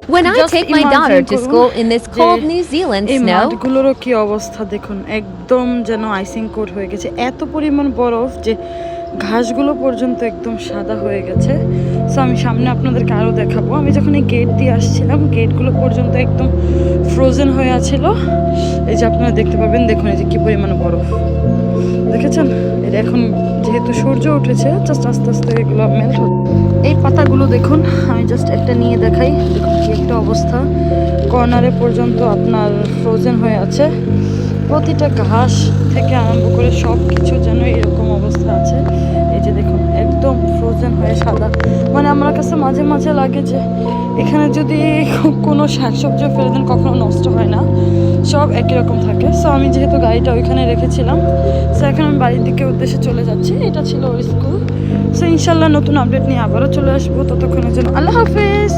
When I Just take my imagine daughter to করুন school in this যে cold New Zealand এই snow, মাঠগুলোরও কি অবস্থা দেখুন, একদম যেন আইসিং কোট হয়ে গেছে, এত পরিমাণ বরফ যে ঘাসগুলো পর্যন্ত একদম সাদা হয়ে গেছে। সো আমি সামনে আপনাদেরকে আরও দেখাবো। আমি যখন এই গেট দিয়ে আসছিলাম, গেটগুলো পর্যন্ত একদম ফ্রোজেন হয়ে আছিল। এই যে আপনারা দেখতে পাবেন, দেখুন এই যে কী পরিমাণ বরফ দেখেছেন। এটা এখন যেহেতু সূর্য উঠেছে, জাস্ট আস্তে আস্তে এগুলো মেল্ট হচ্ছে। এই পাতাগুলো দেখুন, আমি জাস্ট একটা নিয়ে দেখাই, দেখুন কি একটা অবস্থা, কর্নারে পর্যন্ত আপনার ফ্রোজেন হয়ে আছে। প্রতিটা ঘাস থেকে আরম্ভ করে সব কিছু যেন এরকম অবস্থা আছে। এই যে দেখুন একদম ফ্রোজেন হয়ে সাদা। মানে আমার কাছে মাঝে মাঝে লাগে যে এখানে যদি কোনো শাকসবজিও ফেলে দেন কখনো নষ্ট হয় না, সব একই রকম থাকে। সো আমি যেহেতু গাড়িটা ওইখানে রেখেছিলাম, সো এখন আমি বাড়ির দিকে উদ্দেশ্যে চলে যাচ্ছি। এটা ছিল ওর স্কুল। সো ইনশাল্লাহ নতুন আপডেট নিয়ে আবারও চলে আসবো। ততক্ষণের জন্য আল্লাহ হাফেজ।